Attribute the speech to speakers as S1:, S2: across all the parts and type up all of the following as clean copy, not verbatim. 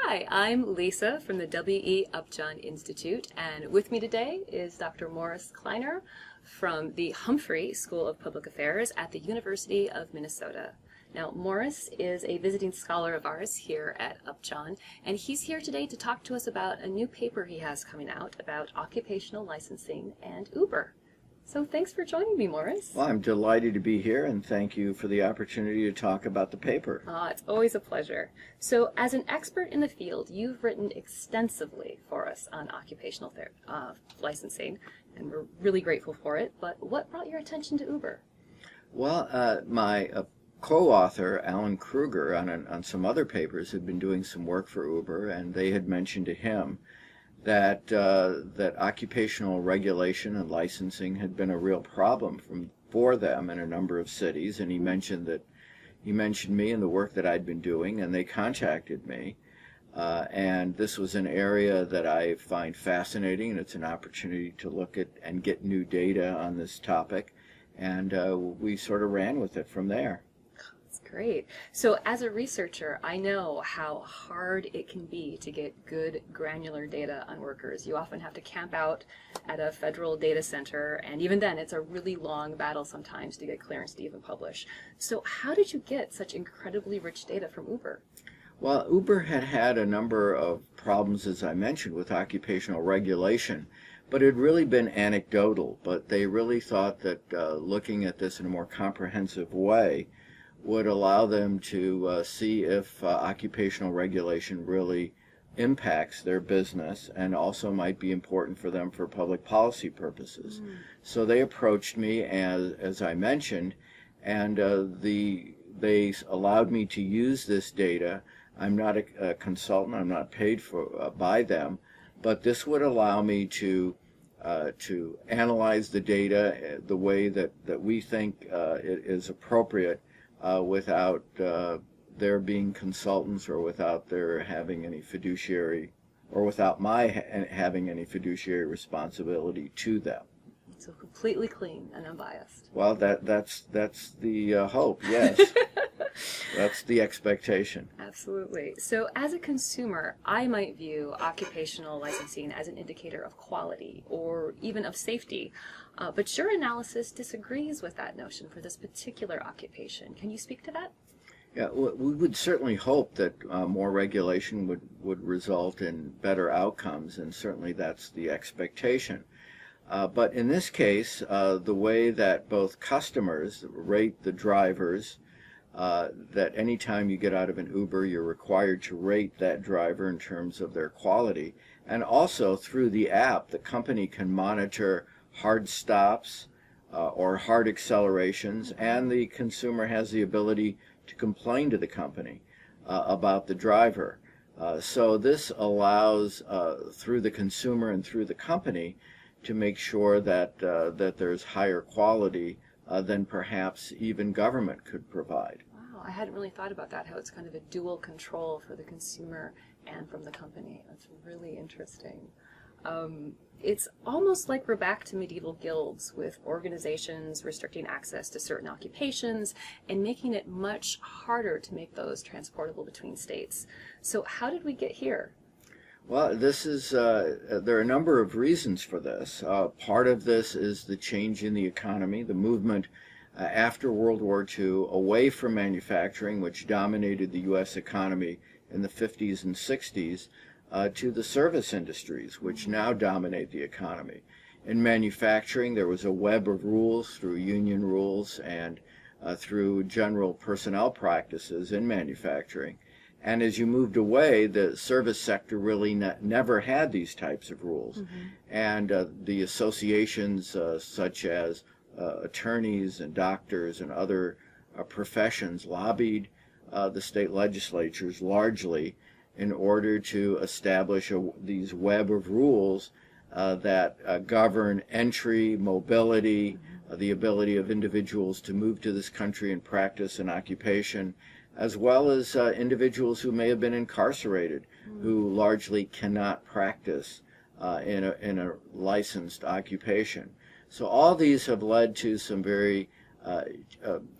S1: Hi, I'm Lisa from the W.E. Upjohn Institute, and with me today is Dr. Morris Kleiner from the Humphrey School of Public Affairs at the University of Minnesota. Now, Morris is a visiting scholar of ours here at Upjohn, and he's here today to talk to us about a new paper he has coming out about occupational licensing and Uber. So thanks for joining me, Morris.
S2: Well, I'm delighted to be here, and thank you for the opportunity to talk about the paper.
S1: It's always a pleasure. So as an expert in the field, you've written extensively for us on occupational licensing, and we're really grateful for it. But what brought your attention to Uber?
S2: Well, my co-author, Alan Kruger, on some other papers, had been doing some work for Uber, and they had mentioned to him that occupational regulation and licensing had been a real problem for them in a number of cities, and he mentioned me and the work that I'd been doing, and they contacted me, and this was an area that I find fascinating, and it's an opportunity to look at and get new data on this topic, and we sort of ran with it from there.
S1: Great. So as a researcher, I know how hard it can be to get good granular data on workers. You often have to camp out at a federal data center, and even then it's a really long battle sometimes to get clearance to even publish. So how did you get such incredibly rich data from Uber?
S2: Well, Uber had a number of problems, as I mentioned, with occupational regulation, but it had really been anecdotal. But they really thought that looking at this in a more comprehensive way would allow them to see if occupational regulation really impacts their business and also might be important for them for public policy purposes. So they approached me, as I mentioned, and they allowed me to use this data. I'm not a consultant, I'm not paid by them, but this would allow me to analyze the data the way that we think it is appropriate, without their being consultants or without their having any fiduciary, or without my having any fiduciary responsibility to them.
S1: So completely clean and unbiased.
S2: Well, that's the hope, yes. That's the expectation.
S1: Absolutely. So as a consumer, I might view occupational licensing as an indicator of quality or even of safety. But your analysis disagrees with that notion for this particular occupation. Can you speak to that?
S2: Yeah, we would certainly hope that more regulation would result in better outcomes, and certainly that's the expectation. But in this case, the way that both customers rate the drivers, that anytime you get out of an Uber, you're required to rate that driver in terms of their quality, and also through the app, the company can monitor hard stops or hard accelerations, and the consumer has the ability to complain to the company about the driver. So this allows, through the consumer and through the company, to make sure that there's higher quality than perhaps even government could provide.
S1: Wow, I hadn't really thought about that, how it's kind of a dual control for the consumer and from the company. That's really interesting. It's almost like we're back to medieval guilds with organizations restricting access to certain occupations and making it much harder to make those transportable between states. So how did we get here?
S2: Well, this is there are a number of reasons for this. Part of this is the change in the economy, the movement after World War II away from manufacturing, which dominated the U.S. economy in the 50s and 60s, to the service industries, which now dominate the economy. In manufacturing, there was a web of rules through union rules and through general personnel practices in manufacturing. And as you moved away, the service sector really never had these types of rules. And the associations such as attorneys and doctors and other professions lobbied the state legislatures largely in order to establish these web of rules that govern entry, mobility, the ability of individuals to move to this country and practice an occupation, as well as individuals who may have been incarcerated, who largely cannot practice in a licensed occupation. So all these have led to some very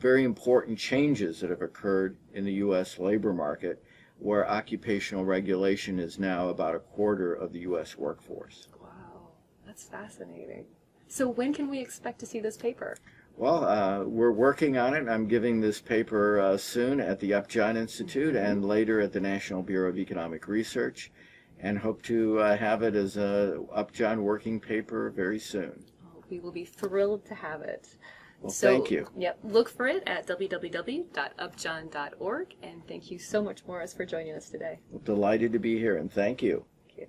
S2: important changes that have occurred in the U.S. labor market. where occupational regulation is now about a quarter of the U.S. workforce.
S1: Wow, that's fascinating. So when can we expect to see this paper?
S2: Well, we're working on it. I'm giving this paper soon at the Upjohn Institute and later at the National Bureau of Economic Research, and hope to have it as a Upjohn working paper very soon.
S1: Oh, we will be thrilled to have it.
S2: Well,
S1: So,
S2: thank you.
S1: Yep, look for it at www.upjohn.org, and thank you so much, Morris, for joining us today.
S2: Delighted to be here, and thank you.
S1: Thank you.